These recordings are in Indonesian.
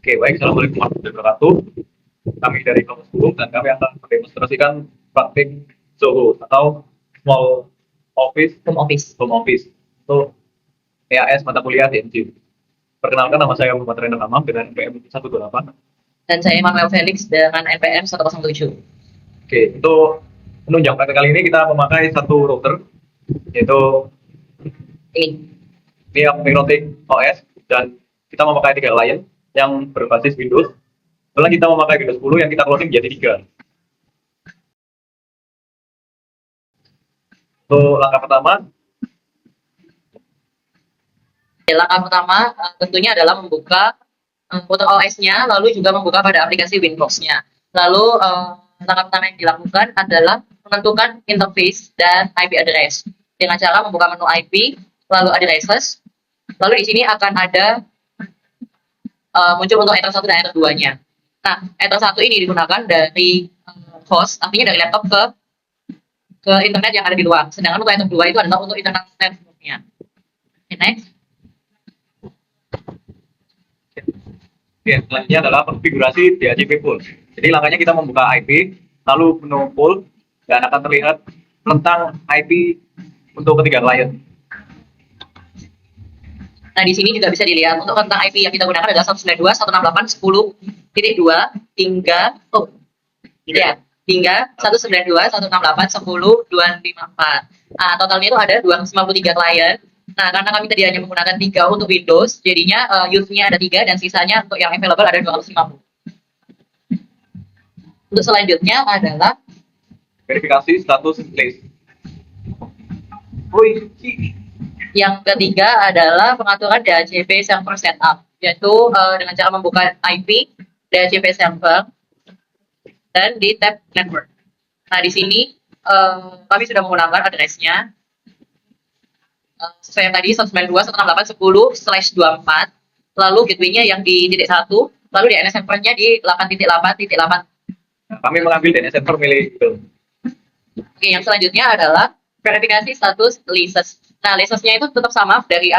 Oke, baik. Assalamualaikum warahmatullahi wabarakatuh. Kami dari Kampus Hukum dan kami akan mendemonstrasikan praktik Zoho atau Small Office Home Office untuk EAS mata kuliah DMJ. Perkenalkan, nama saya Muhammad Rena Hamam dengan NPM 128. Dan saya Emmanuel Felix dengan NPM 107. Oke, untuk menunjang praktik kali ini kita memakai satu router, yaitu ini Mirotic OS, dan kita memakai 3 client yang berbasis Windows. Kemudian kita memakai Windows 10 yang kita closing jadi 3. Untuk langkah pertama tentunya adalah membuka router OS-nya, lalu juga membuka pada aplikasi Windows-nya. Lalu langkah pertama yang dilakukan adalah menentukan interface dan IP address dengan cara membuka menu IP, lalu addresses. Lalu di sini akan ada muncul untuk Ether 1 dan Ether 2-nya. Nah, Ether 1 ini digunakan dari host, artinya dari laptop ke internet yang ada di luar. Sedangkan untuk Ether 2 itu adalah untuk internet network-nya. Okay, next. Ya, selanjutnya adalah konfigurasi DHCP pool. Jadi langkahnya kita membuka IP, lalu menu pool, dan akan terlihat rentang IP untuk ketiga client. Nah, di sini juga bisa dilihat untuk rentang IP yang kita gunakan adalah 192.168.10.2 hingga hingga 192.168.10.254. Nah, totalnya itu ada 253 klien. Nah, karena kami tadi hanya menggunakan 3 untuk Windows, jadinya use-nya ada 3 dan sisanya untuk yang available ada 250. Untuk selanjutnya adalah verifikasi status list. Yang ketiga adalah pengaturan DHCP server setup, yaitu dengan cara membuka IP DHCP server dan di tab network. Nah, di sini kami sudah menggunakan address-nya sesuai yang tadi 192.168.10/24, lalu gateway-nya yang di titik 1, lalu DNS server-nya di 8.8.8. Kami mengambil DNS server milik Google. Oke, yang selanjutnya adalah verifikasi status leases. Nah, leases-nya itu tetap sama dari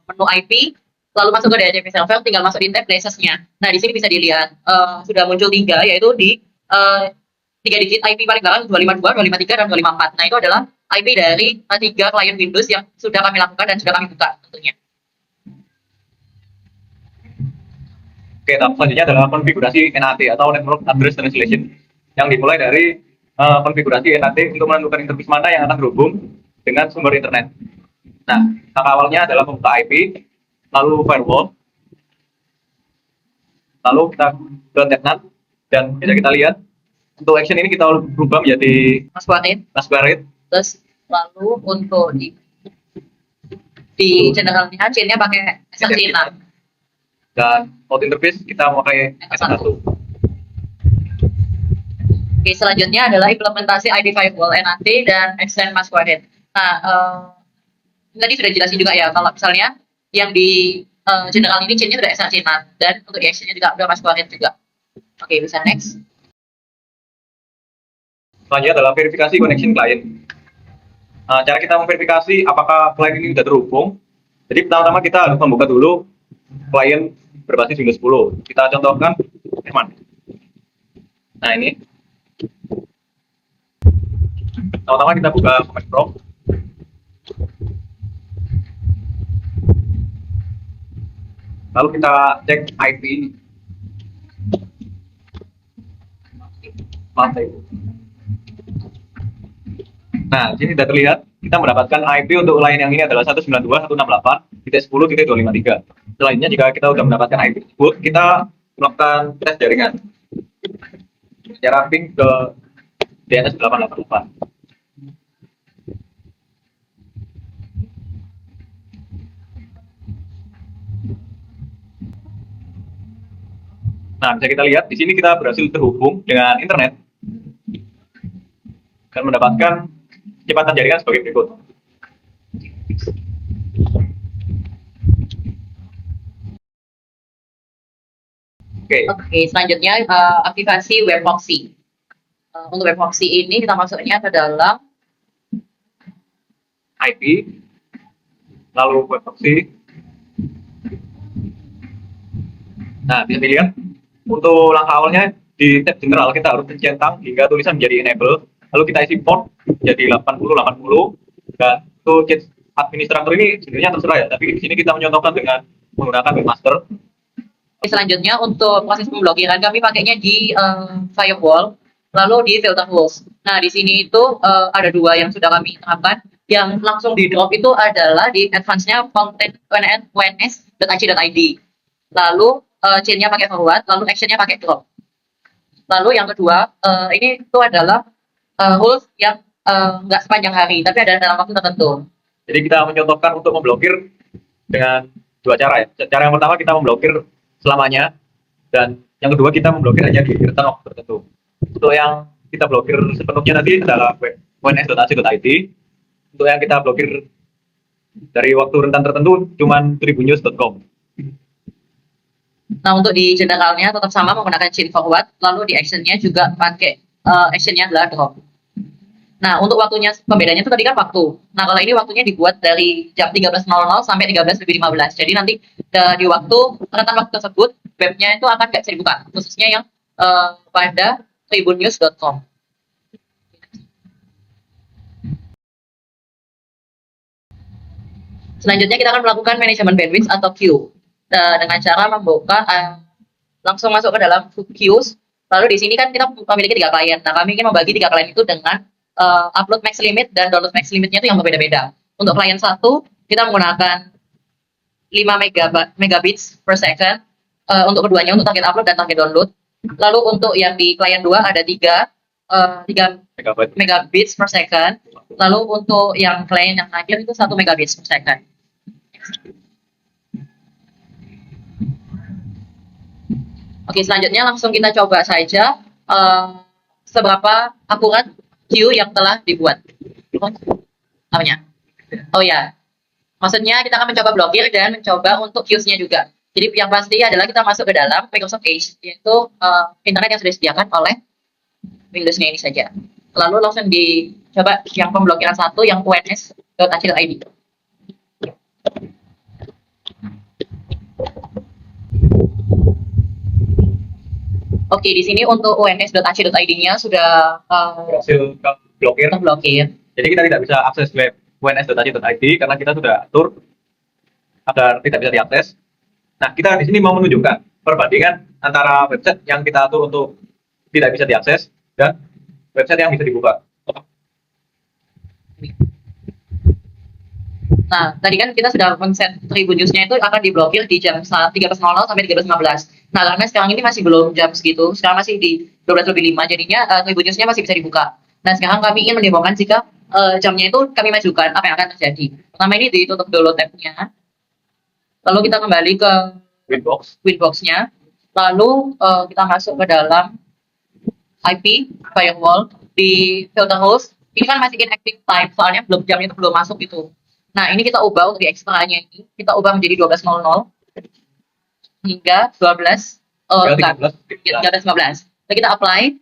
menu IP, lalu masuk ke DHCP server, tinggal masuk di tab leases-nya. Nah, di sini bisa dilihat sudah muncul 3, yaitu di 3 digit IP paling belakang 252, 253, dan 254. Nah, itu adalah IP dari 3 klien Windows yang sudah kami lakukan dan sudah kami buka tentunya. Oke, tahap selanjutnya adalah konfigurasi NAT atau Network Address Translation, yang dimulai dari konfigurasi NAT untuk menentukan interface mana yang akan terhubung dengan sumber internet. Nah, langkah awalnya adalah membuka IP, lalu firewall, lalu kita ke netnat, dan bisa kita lihat untuk action ini kita berubah menjadi Masquerade. Terus lalu untuk di generalnya chain-nya pakai SL6. Dan out interface kita memakai S1. Oke, selanjutnya adalah implementasi ID firewall NAT dan extend Masquerade. Nah, tadi sudah jelasin juga ya, kalau misalnya yang di general ini chain-nya sudah SL6 dan untuk di extend-nya juga sudah Masquerade juga. Oke, bisa next. Selanjutnya adalah verifikasi connection client. Cara kita memverifikasi apakah klien ini sudah terhubung. Jadi pertama-tama kita harus membuka dulu klien berbasis Windows 10. Kita contohkan Herman. Nah, ini. Pertama-tama kita buka Command Prompt. Lalu kita cek IP. Nah, di sini sudah terlihat kita mendapatkan IP untuk line yang ini adalah 192.168.10.253. Selanjutnya, jika kita sudah mendapatkan IP tersebut, kita melakukan tes jaringan cara ping ke DNS 888. Nah, bisa kita lihat di sini kita berhasil terhubung dengan internet dan mendapatkan kecepatan jaringan sebagai berikut. Oke, selanjutnya aktivasi web proxy. Untuk web proxy ini kita masuknya ke dalam IP, lalu web proxy, Nah, bisa dilihat untuk langkah awalnya di tab general kita harus centang hingga tulisan menjadi enable, lalu kita isi port jadi 8080, dan untuk chat administrator ini sebenarnya terserah ya, tapi di sini kita menyontohkan dengan menggunakan webmaster. Selanjutnya untuk proses pemblokiran kami pakainya di firewall, lalu di filter host. Nah di sini itu ada dua yang sudah kami terapkan. Yang langsung di drop itu adalah di advance-nya content wns.ac.id. Lalu chain-nya pakai forward, lalu action-nya pakai drop. Lalu yang kedua ini itu adalah host yang nggak sepanjang hari, tapi ada dalam waktu tertentu. Jadi kita mencontohkan untuk memblokir dengan dua cara ya. Cara yang pertama kita memblokir selamanya, dan yang kedua kita memblokir hanya di return waktu tertentu. Untuk yang kita blokir sepenuhnya nanti adalah wns.ac.id. Untuk yang kita blokir dari waktu rentan tertentu cuman tribunnews.com. Nah untuk di generalnya tetap sama menggunakan chain forward, lalu di actionnya juga pakai actionnya adalah drop. Nah untuk waktunya pembedanya itu tadi kan waktu. Nah kalau ini waktunya dibuat dari jam 13.00 sampai 13.15. Jadi nanti di waktu rentan waktu tersebut webnya itu akan nggak bisa dibuka, khususnya yang pada tribunnews.com. Selanjutnya kita akan melakukan manajemen bandwidth atau queue dengan cara membuka langsung masuk ke dalam queues. Lalu di sini kan kita memiliki 3 klien. Nah kami ingin membagi 3 klien itu dengan upload max limit dan download max limitnya itu yang berbeda-beda. Untuk klien 1 kita menggunakan 5 megabits per second untuk keduanya, untuk target upload dan target download. Lalu untuk yang di klien 2 ada 3 megabits per second. Lalu untuk yang klien yang terakhir itu 1 megabits per second. Oke, selanjutnya langsung kita coba saja seberapa akurat queue yang telah dibuat. Apanya? Oh ya, maksudnya kita akan mencoba blokir dan mencoba untuk queues-nya juga. Jadi yang pasti adalah kita masuk ke dalam Microsoft Edge, yaitu internet yang sudah disediakan oleh Windows-nya ini saja. Lalu langsung dicoba yang pemblokiran 1 yang uns.ac.id. Oke, di sini untuk uns.ac.id-nya sudah Berhasil blokir. terblokir. Jadi kita tidak bisa akses web uns.ac.id karena kita sudah atur agar tidak bisa diakses. Nah, kita di sini mau menunjukkan perbandingan antara website yang kita atur untuk tidak bisa diakses dan website yang bisa dibuka. Nah, tadi kan kita sudah men-set Tribunnews-nya itu akan diblokir di jam 13.00 sampai 13.15. Nah, karena sekarang ini masih belum jam segitu, sekarang masih di 12.05, jadinya Tribunnews-nya masih bisa dibuka. Nah, sekarang kami ingin mendemokan jika jamnya itu kami majukan, apa yang akan terjadi. Pertama ini ditutup dulu tab-nya, lalu kita kembali ke Winbox-nya, lalu kita masuk ke dalam IP, firewall, di filter host. Ini kan masih inactive time, soalnya jamnya itu belum masuk itu. Nah, ini kita ubah untuk di ekstranya ini, kita ubah menjadi 12.00 hingga 13.15. Jadi kita apply,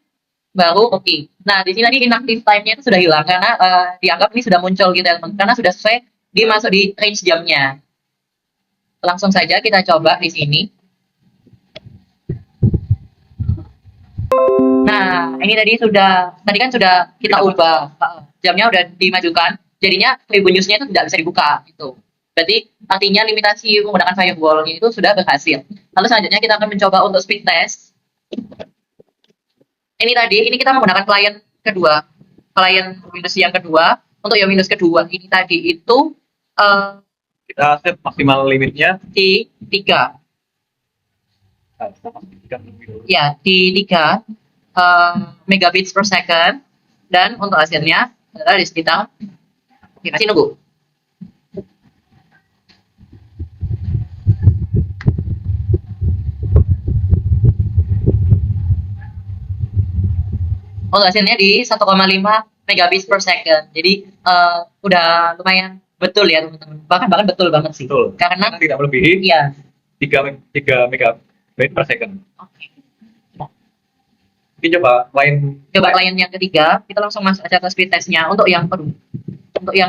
baru oke. Nah, di sini tadi inactive time-nya itu sudah hilang karena dianggap ini sudah muncul gitu ya, karena sudah sesuai masuk di range jamnya. Langsung saja kita coba di sini. Nah, ini tadi kan sudah kita ubah, jamnya udah dimajukan. Jadinya Tribunnews-nya itu tidak bisa dibuka gitu. Berarti artinya limitasi menggunakan firewall itu sudah berhasil. Lalu selanjutnya kita akan mencoba untuk speed test. Ini kita menggunakan klien kedua, klien Windows yang kedua. Untuk yang Windows kedua ini tadi itu kita set maksimal limitnya di 3. Ya, di 3 megabits per second, dan untuk hasilnya adalah di sekitar. Oke, masih nunggu. Oh, hasilnya di 1,5 megabits per second. Jadi udah lumayan betul ya teman-teman. Bahkan betul banget sih. betul. Karena tidak melebihi iya. 3 megabit per second. Oke. Ini coba klien yang ketiga, kita langsung masuk aja ke speed testnya. Untuk yang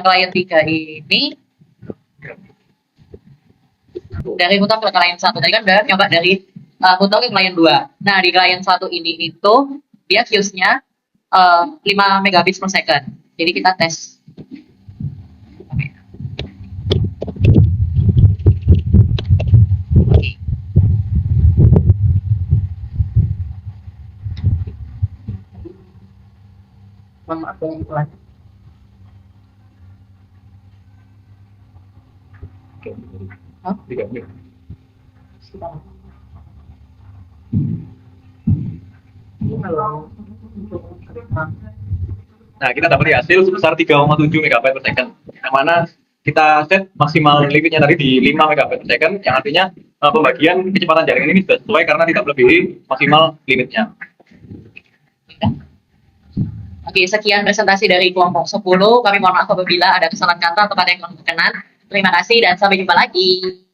klien 3 ini dari router ke klien 1. Tadi kan udah nyoba dari untuk ke klien 2. Nah, di klien 1 ini itu dia queues-nya 5 megabits per second. Jadi kita tes. Oke. Maaf ya, iklan. Hah? 3 menit. Nah, kita dapat hasil sebesar 3,7 megabyte per second. Yang mana kita set maksimal limitnya tadi di 5 megabyte per second, yang artinya pembagian kecepatan jaringan ini sudah sesuai karena tidak melebihi maksimal limitnya. Oke, sekian presentasi dari kelompok 10. Kami mohon maaf apabila ada kesalahan kata atau ada yang kurang berkenan. Terima kasih dan sampai jumpa lagi.